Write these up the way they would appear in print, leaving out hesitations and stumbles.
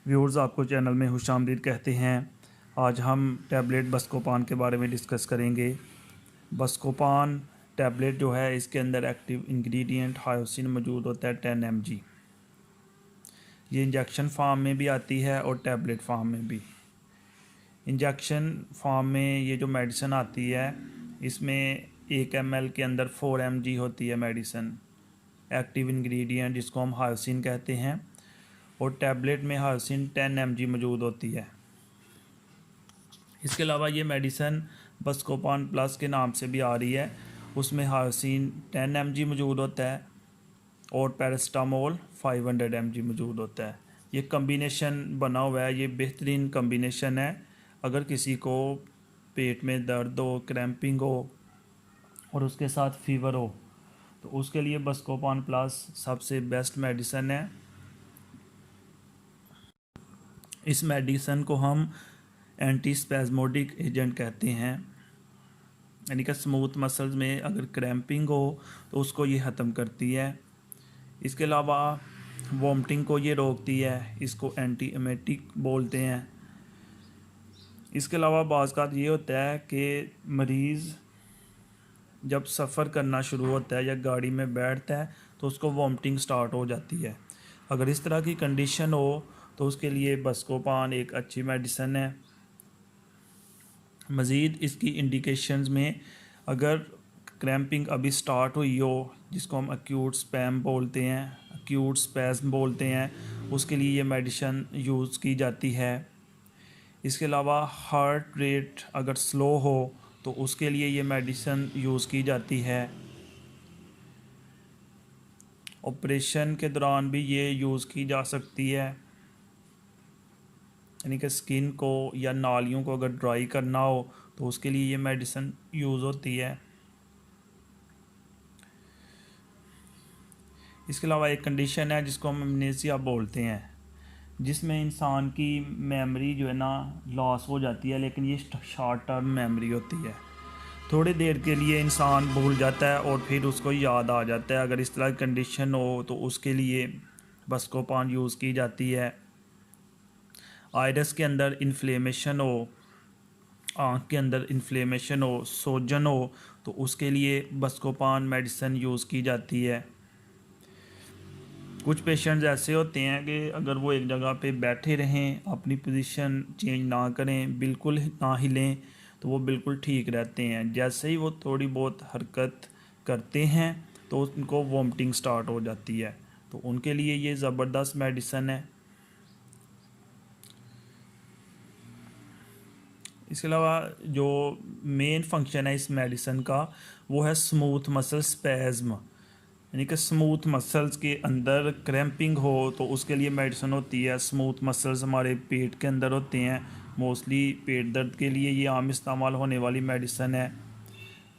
Viewers, आपको channel में खुशामदीद कहते हैं। आज हम टैबलेट बस्कोपान के बारे में डिस्कस करेंगे। बस्कोपान टैबलेट जो है, इसके अंदर एक्टिव इंग्रेडिएंट हायोसिन मौजूद होता है 10 mg। ये इंजेक्शन फार्म में भी आती है और टैबलेट फार्म में भी। इंजेक्शन फार्म में ये जो मेडिसिन आती है, इसमें 1 ml के अंदर 4 mg होती है मेडिसिन, एक्टिव इंग्रेडिएंट जिसको हम हायोसिन कहते हैं। और टैबलेट में हायोसिन 10 mg मौजूद होती है। इसके अलावा ये मेडिसिन बस्कोपान प्लस के नाम से भी आ रही है, उसमें हायोसिन 10 mg मौजूद होता है और पैरास्टामोल 500 mg मौजूद होता है। ये कम्बिनेशन बना हुआ है, ये बेहतरीन कम्बिनेशन है। अगर किसी को पेट में दर्द हो, क्रैम्पिंग हो और उसके साथ फीवर हो, तो उसके लिए बस्कोपान प्लस सबसे बेस्ट मेडिसिन है। इस मेडिसिन को हम एंटी स्पैज़मोडिक एजेंट कहते हैं, यानी कि स्मूथ मसल्स में अगर क्रैम्पिंग हो तो उसको ये ख़त्म करती है। इसके अलावा वॉमिटिंग को ये रोकती है, इसको एंटी एमेटिक बोलते हैं। इसके अलावा बाज़ का ये होता है कि मरीज़ जब सफ़र करना शुरू होता है या गाड़ी में बैठता है तो उसको वॉमिटिंग स्टार्ट हो जाती है। अगर इस तरह की कंडीशन हो तो उसके लिए बस्कोपान एक अच्छी मेडिसिन है। मज़ीद इसकी इंडिकेशंस में, अगर क्रैम्पिंग अभी स्टार्ट हुई हो, जिसको हम एक्यूट स्पैम बोलते हैं, एक्यूट स्पैज़म बोलते हैं, उसके लिए ये मेडिसिन यूज़ की जाती है। इसके अलावा हार्ट रेट अगर स्लो हो तो उसके लिए ये मेडिसिन यूज़ की जाती है। ऑपरेशन के दौरान भी ये यूज़ की जा सकती है, यानी कि स्किन को या नालियों को अगर ड्राई करना हो तो उसके लिए ये मेडिसिन यूज़ होती है। इसके अलावा एक कंडीशन है जिसको हम अमनेसिया बोलते हैं, जिसमें इंसान की मेमोरी जो है ना लॉस हो जाती है, लेकिन ये शॉर्ट टर्म मेमोरी होती है। थोड़ी देर के लिए इंसान भूल जाता है और फिर उसको याद आ जाता है। अगर इस तरह की कंडीशन हो तो उसके लिए बस्कोपान यूज़ की जाती है। आइरस के अंदर इन्फ्लेमेशन हो, आँख के अंदर इन्फ्लेमेशन हो, सोजन हो, तो उसके लिए बस्कोपान मेडिसिन यूज़ की जाती है। कुछ पेशेंट्स ऐसे होते हैं कि अगर वो एक जगह पे बैठे रहें, अपनी पोजीशन चेंज ना करें, बिल्कुल ना हिलें, तो वो बिल्कुल ठीक रहते हैं। जैसे ही वो थोड़ी बहुत हरकत करते हैं तो उनको वॉमिटिंग स्टार्ट हो जाती है, तो उनके लिए ये ज़बरदस्त मेडिसिन है। इसके अलावा जो मेन फंक्शन है इस मेडिसिन का, वो है स्मूथ मसल स्पैज़म, यानी कि स्मूथ मसल्स के अंदर क्रैम्पिंग हो तो उसके लिए मेडिसिन होती है। स्मूथ मसल्स हमारे पेट के अंदर होते हैं, मोस्टली पेट दर्द के लिए ये आम इस्तेमाल होने वाली मेडिसिन है।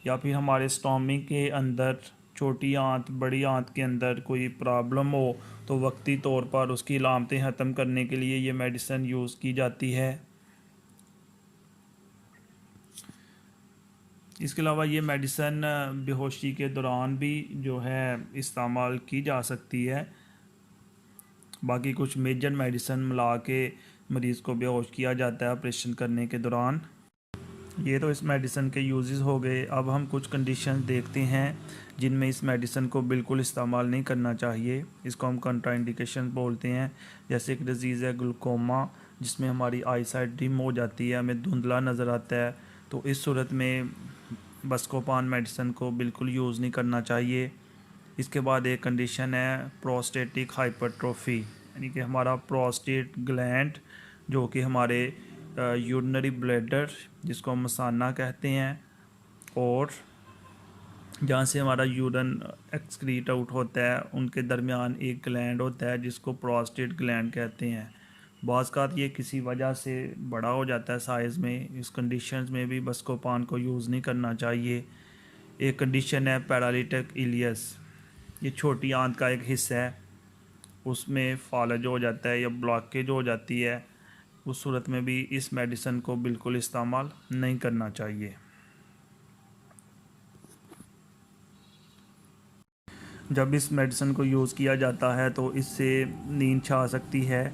या फिर हमारे स्टोमिक के अंदर, छोटी आंत बड़ी आंत के अंदर कोई प्रॉब्लम हो तो वक्ती तौर पर उसकी अलामतें ख़त्म करने के लिए ये मेडिसिन यूज़ की जाती है। इसके अलावा ये मेडिसिन बेहोशी के दौरान भी जो है इस्तेमाल की जा सकती है। बाकी कुछ मेजर मेडिसिन मिला के मरीज़ को बेहोश किया जाता है ऑपरेशन करने के दौरान। ये तो इस मेडिसिन के यूजेस हो गए। अब हम कुछ कंडीशन देखते हैं जिनमें इस मेडिसिन को बिल्कुल इस्तेमाल नहीं करना चाहिए। इसको हम कंट्राइंडिकेशन बोलते हैं। जैसे एक डिज़ीज़ है ग्लूकोमा, जिसमें हमारी आई साइट डिम हो जाती है, हमें धुंधला नज़र आता है, तो इस सूरत में बस्कोपान मेडिसिन को बिल्कुल यूज़ नहीं करना चाहिए। इसके बाद एक कंडीशन है प्रोस्टेटिक हाइपरट्रोफी, यानी कि हमारा प्रोस्टेट ग्लैंड जो कि हमारे यूरिनरी ब्लैडर, जिसको हम मसाना कहते हैं, और जहाँ से हमारा यूरिन एक्सक्रीट आउट होता है, उनके दरमियान एक ग्लैंड होता है जिसको प्रोस्टेट ग्लैंड कहते हैं। बाज़ ये किसी वजह से बड़ा हो जाता है साइज़ में। इस कंडीशंस में भी बस्कोपान को यूज़ नहीं करना चाहिए। एक कंडीशन है पैरालिटिक इलियस, ये छोटी आंत का एक हिस्सा है, उसमें फालज हो जाता है या ब्लॉकेज हो जाती है, उस सूरत में भी इस मेडिसिन को बिल्कुल इस्तेमाल नहीं करना चाहिए। जब इस मेडिसिन को यूज़ किया जाता है तो इससे नींद छा सकती है,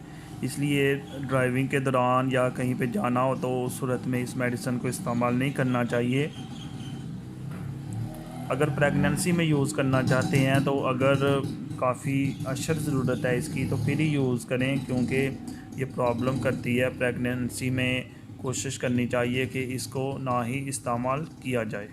इसलिए ड्राइविंग के दौरान या कहीं पे जाना हो तो उस सूरत में इस मेडिसिन को इस्तेमाल नहीं करना चाहिए। अगर प्रेगनेंसी में यूज़ करना चाहते हैं तो अगर काफ़ी अशद ज़रूरत है इसकी तो फिर ही यूज़ करें, क्योंकि ये प्रॉब्लम करती है। प्रेगनेंसी में कोशिश करनी चाहिए कि इसको ना ही इस्तेमाल किया जाए।